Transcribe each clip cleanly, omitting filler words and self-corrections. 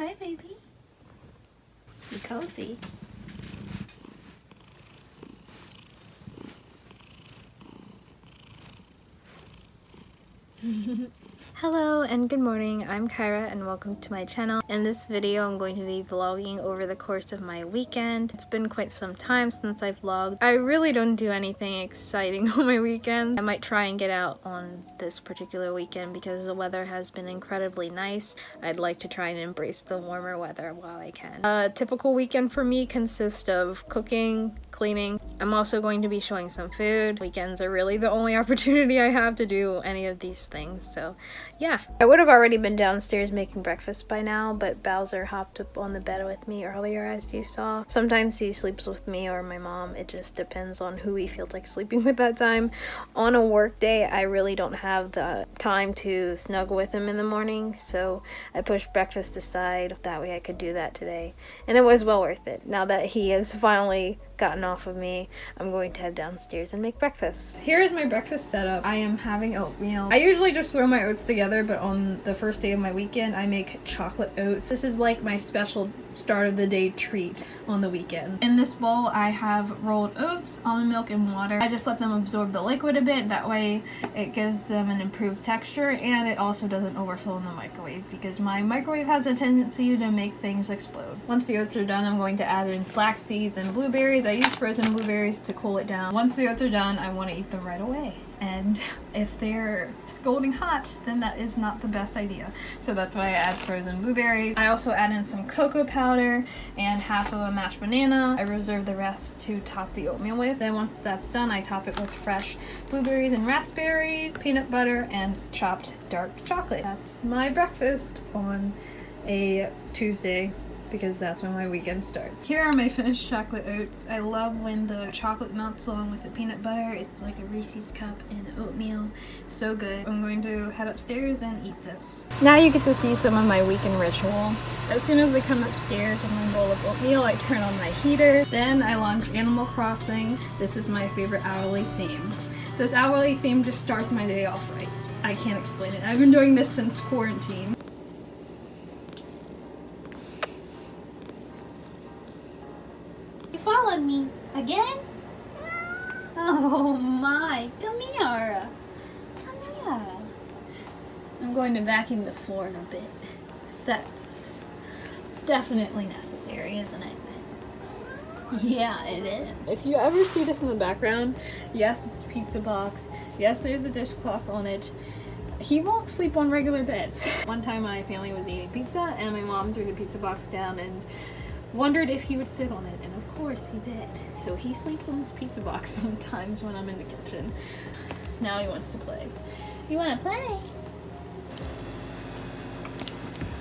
Hi, baby. You cozy? Hello and good morning, I'm Kyra and welcome to my channel. In this video I'm going to be vlogging over the course of my weekend. It's been quite some time since I've vlogged. I really don't do anything exciting on my weekend. I might try and get out on this particular weekend because the weather has been incredibly nice. I'd like to try and embrace the warmer weather while I can. A typical weekend for me consists of cooking, cleaning. I'm also going to be showing some food. Weekends are really the only opportunity I have to do any of these things, so yeah. I would have already been downstairs making breakfast by now, but Bowser hopped up on the bed with me earlier, as you saw. Sometimes he sleeps with me or my mom. It just depends on who he feels like sleeping with that time. On a work day, I really don't have the time to snuggle with him in the morning, so I pushed breakfast aside. That way I could do that today, and it was well worth it. Now that he has finally gotten off of me, I'm going to head downstairs and make breakfast. Here is my breakfast setup. I am having oatmeal. I usually just throw my oats together, but on the first day of my weekend, I make chocolate oats. This is like my special start of the day treat on the weekend. In this bowl, I have rolled oats, almond milk, and water. I just let them absorb the liquid a bit. That way it gives them an improved texture, and it also doesn't overflow in the microwave because my microwave has a tendency to make things explode. Once the oats are done, I'm going to add in flax seeds and blueberries. I use frozen blueberries to cool it down. Once the oats are done, I want to eat them right away. And if they're scalding hot, then that is not the best idea. So that's why I add frozen blueberries. I also add in some cocoa powder and half of a mashed banana. I reserve the rest to top the oatmeal with. Then once that's done, I top it with fresh blueberries and raspberries, peanut butter, and chopped dark chocolate. That's my breakfast on a Tuesday, because that's when my weekend starts. Here are my finished chocolate oats. I love when the chocolate melts along with the peanut butter. It's like a Reese's cup in oatmeal. So good. I'm going to head upstairs and eat this. Now you get to see some of my weekend ritual. As soon as I come upstairs with my bowl of oatmeal, I turn on my heater. Then I launch Animal Crossing. This is my favorite hourly theme. This hourly theme just starts my day off right. I can't explain it. I've been doing this since quarantine. Followed me again? Oh my, come here. Come here. I'm going to vacuum the floor in a bit. That's definitely necessary, isn't it? Yeah, it is. If you ever see this in the background, yes, it's pizza box. Yes, there's a dishcloth on it. He won't sleep on regular beds. One time my family was eating pizza and my mom threw the pizza box down and wondered if he would sit on it, and of course he did. So he sleeps on this pizza box sometimes when I'm in the kitchen. Now he wants to play. You want to play?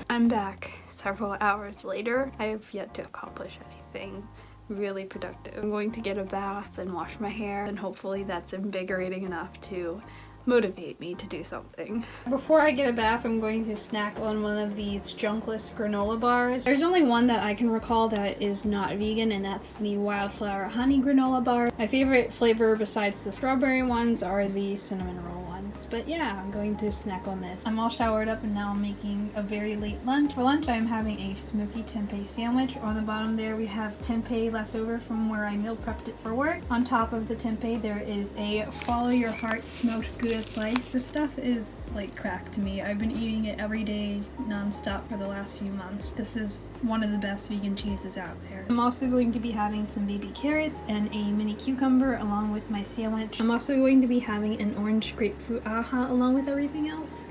I'm back several hours later. I have yet to accomplish anything really productive. I'm going to get a bath and wash my hair, and hopefully that's invigorating enough to motivate me to do something. Before I get a bath, I'm going to snack on one of these Junkless granola bars. There's only one that I can recall that is not vegan, and that's the Wildflower Honey granola bar. My favorite flavor besides the strawberry ones are the cinnamon roll ones. But yeah, I'm going to snack on this. I'm all showered up and now I'm making a very late lunch. For lunch, I'm having a smoky tempeh sandwich. On the bottom there, we have tempeh left over from where I meal prepped it for work. On top of the tempeh, there is a Follow Your Heart smoked Gouda slice. This stuff is like crack to me. I've been eating it every day non-stop for the last few months. This is one of the best vegan cheeses out there. I'm also going to be having some baby carrots and a mini cucumber along with my sandwich. I'm also going to be having an orange grapefruit aha along with everything else.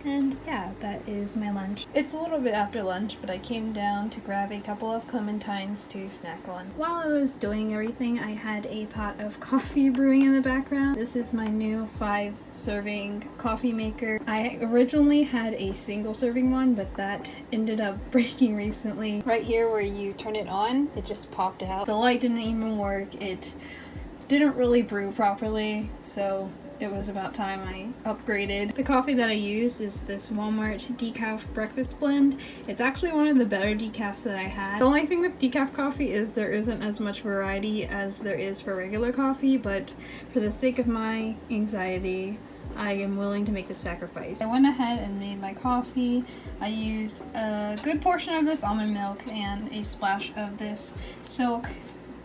And yeah, that is my lunch. It's a little bit after lunch, but I came down to grab a couple of clementines to snack on. While I was doing everything, I had a pot of coffee brewing in the background. This is my new 5-serving coffee maker. I originally had a single serving one, but that ended up breaking recently. Right here where you turn it on, it just popped out. The light didn't even work. It didn't really brew properly, so it was about time I upgraded. The coffee that I used is this Walmart decaf breakfast blend. It's actually one of the better decafs that I had. The only thing with decaf coffee is there isn't as much variety as there is for regular coffee, but for the sake of my anxiety, I am willing to make the sacrifice. I went ahead and made my coffee. I used a good portion of this almond milk and a splash of this Silk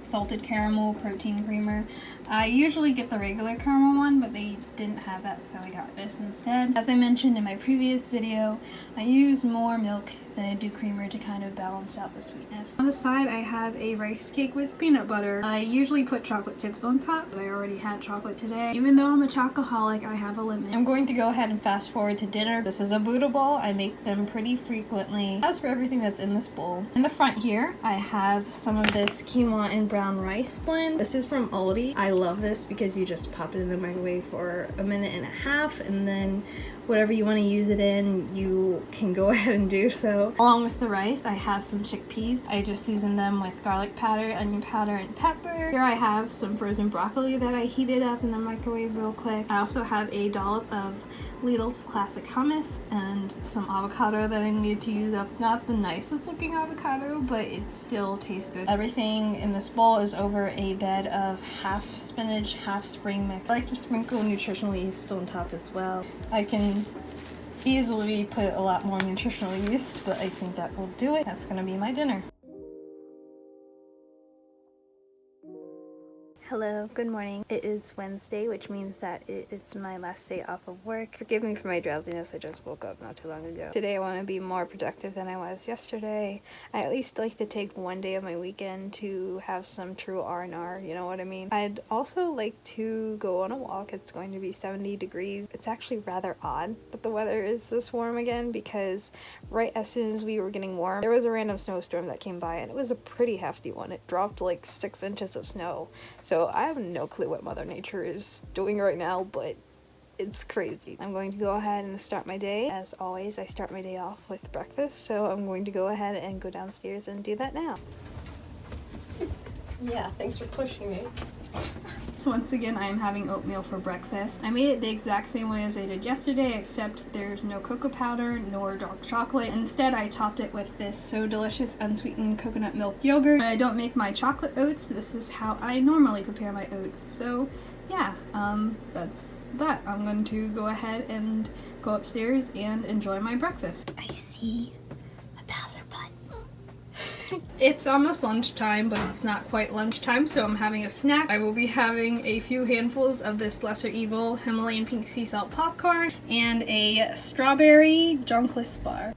salted caramel protein creamer. I usually get the regular caramel one, but they didn't have that, so I got this instead. As I mentioned in my previous video, I use more milk than I do creamer to kind of balance out the sweetness. On the side, I have a rice cake with peanut butter. I usually put chocolate chips on top, but I already had chocolate today. Even though I'm a chocoholic, I have a limit. I'm going to go ahead and fast forward to dinner. This is a Buddha bowl. I make them pretty frequently. As for everything that's in this bowl, in the front here, I have some of this quinoa and brown rice blend. This is from Aldi. I love this because you just pop it in the microwave for a minute and a half, and then whatever you want to use it in, you can go ahead and do so. Along with the rice, I have some chickpeas. I just seasoned them with garlic powder, onion powder, and pepper. Here I have some frozen broccoli that I heated up in the microwave real quick. I also have a dollop of Lidl's classic hummus and some avocado that I needed to use up. It's not the nicest looking avocado, but it still tastes good. Everything in this bowl is over a bed of half spinach, half spring mix. I like to sprinkle nutritional yeast on top as well. I can easily put a lot more nutritional yeast, but I think that will do it. That's gonna be my dinner. Hello, good morning. It is Wednesday, which means that it's my last day off of work. Forgive me for my drowsiness, I just woke up not too long ago. Today I want to be more productive than I was yesterday. I at least like to take one day of my weekend to have some true R&R, you know what I mean? I'd also like to go on a walk. It's going to be 70 degrees. It's actually rather odd that the weather is this warm again, because right as soon as we were getting warm, there was a random snowstorm that came by, and it was a pretty hefty one. It dropped like 6 inches of snow. So I have no clue what Mother Nature is doing right now, but it's crazy. I'm going to go ahead and start my day. As always, I start my day off with breakfast, so I'm going to go ahead and go downstairs and do that now. Yeah, thanks for pushing me. So once again, I am having oatmeal for breakfast. I made it the exact same way as I did yesterday, except there's no cocoa powder nor dark chocolate. Instead, I topped it with this So Delicious unsweetened coconut milk yogurt. I don't make my chocolate oats. This is how I normally prepare my oats. So yeah, that's that. I'm going to go ahead and go upstairs and enjoy my breakfast. I see a Bowser bun. It's almost lunchtime, but it's not quite lunchtime, so I'm having a snack. I will be having a few handfuls of this Lesser Evil Himalayan pink sea salt popcorn and a strawberry Junkless bar.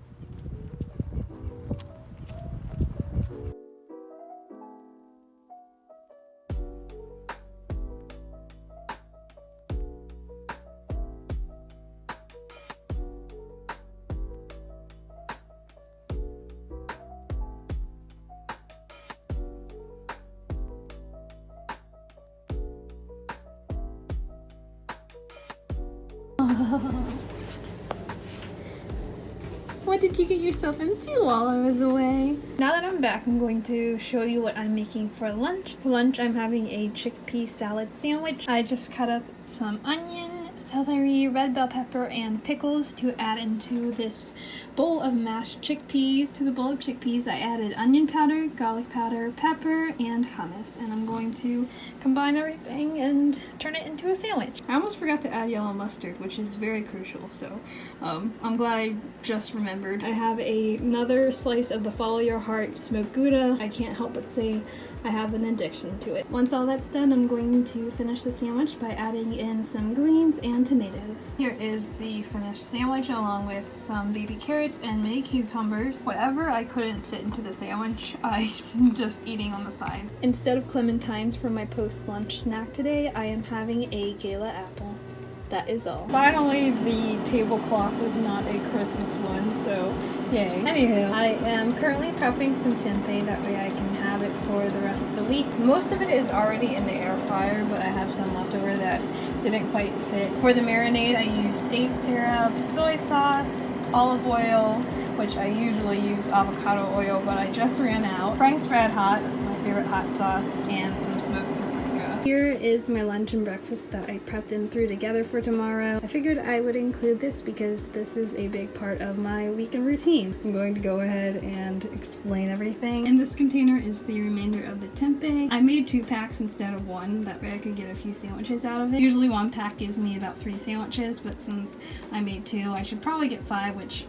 What did you get yourself into while I was away? Now that I'm back, I'm going to show you what I'm making for lunch. For lunch, I'm having a chickpea salad sandwich. I just cut up some onion, celery, red bell pepper, and pickles to add into this bowl of mashed chickpeas. To the bowl of chickpeas, I added onion powder, garlic powder, pepper, and hummus, and I'm going to combine everything and turn it into a sandwich. I almost forgot to add yellow mustard, which is very crucial, so I'm glad I just remembered. I have another slice of the Follow Your Heart smoked Gouda. I can't help but say I have an addiction to it. Once all that's done, I'm going to finish the sandwich by adding in some greens and tomatoes. Here is the finished sandwich along with some baby carrots and mini cucumbers. Whatever I couldn't fit into the sandwich, I'm just eating on the side. Instead of clementines for my post-lunch snack today, I am having a Gala apple. That is all. Finally, the tablecloth is not a Christmas one, so yay. Anywho, I am currently prepping some tempeh, that way I can have it for the rest of the week. Most of it is already in the air fryer, but I have some left over that didn't quite fit. For the marinade, I use date syrup, soy sauce, olive oil, which I usually use avocado oil, but I just ran out. Frank's Red Hot, that's my favorite hot sauce, and some smoked paprika. Here is my lunch and breakfast that I prepped and threw together for tomorrow. I figured I would include this because this is a big part of my weekend routine. I'm going to go ahead and explain everything. In this container is the remainder of the tempeh. I made 2 packs instead of 1, that way I could get a few sandwiches out of it. Usually 1 pack gives me about 3 sandwiches, but since I made 2, I should probably get 5, which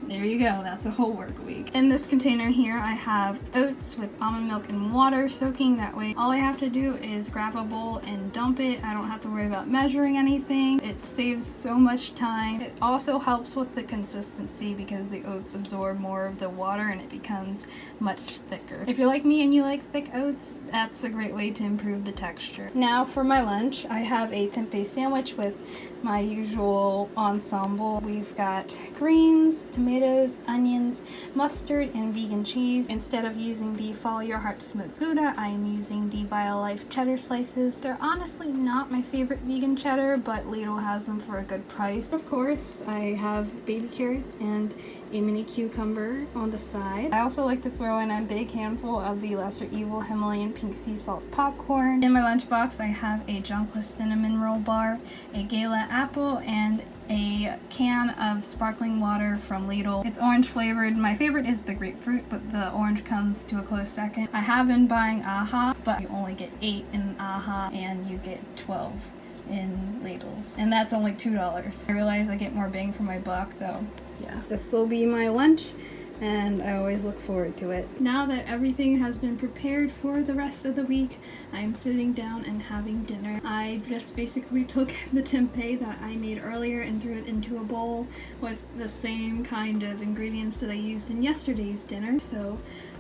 there you go, that's a whole work week. In this container here, I have oats with almond milk and water soaking. That way, all I have to do is grab a bowl and dump it. I don't have to worry about measuring anything. It saves so much time. It also helps with the consistency because the oats absorb more of the water and it becomes much thicker. If you're like me and you like thick oats, that's a great way to improve the texture. Now for my lunch, I have a tempeh sandwich with my usual ensemble. We've got greens, tomatoes, onions, mustard, and vegan cheese. Instead of using the Follow Your Heart smoked Gouda, I am using the BioLife cheddar slices. They're honestly not my favorite vegan cheddar, but Lidl has them for a good price. Of course, I have baby carrots and a mini cucumber on the side. I also like to throw in a big handful of the Lesser Evil Himalayan pink sea salt popcorn. In my lunchbox, I have a Jonquil cinnamon roll bar, a Gala apple, and a can of sparkling water from Lidl. It's orange flavored. My favorite is the grapefruit, but the orange comes to a close second. I have been buying AHA, but you only get 8 in AHA and you get 12 in Lidl's, and that's only $2. I realize I get more bang for my buck, so yeah. This will be my lunch, and I always look forward to it. Now that everything has been prepared for the rest of the week, I'm sitting down and having dinner. I just basically took the tempeh that I made earlier and threw it into a bowl with the same kind of ingredients that I used in yesterday's dinner, so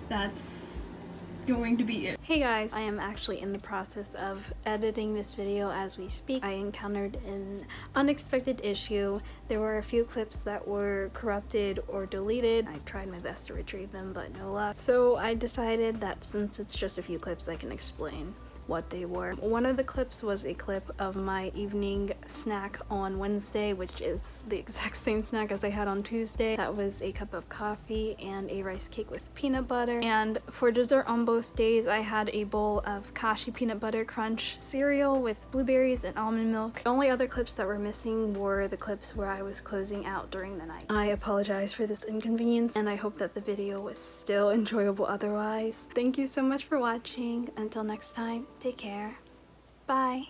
that's going to be it. Hey guys, I am actually in the process of editing this video as we speak. I encountered an unexpected issue. There were a few clips that were corrupted or deleted. I tried my best to retrieve them, but no luck. So I decided that since it's just a few clips, I can explain what they were. One of the clips was a clip of my evening snack on Wednesday, which is the exact same snack as I had on Tuesday. That was a cup of coffee and a rice cake with peanut butter. And for dessert on both days, I had a bowl of Kashi peanut butter crunch cereal with blueberries and almond milk. The only other clips that were missing were the clips where I was closing out during the night. I apologize for this inconvenience, and I hope that the video was still enjoyable otherwise. Thank you so much for watching. Until next time, take care. Bye.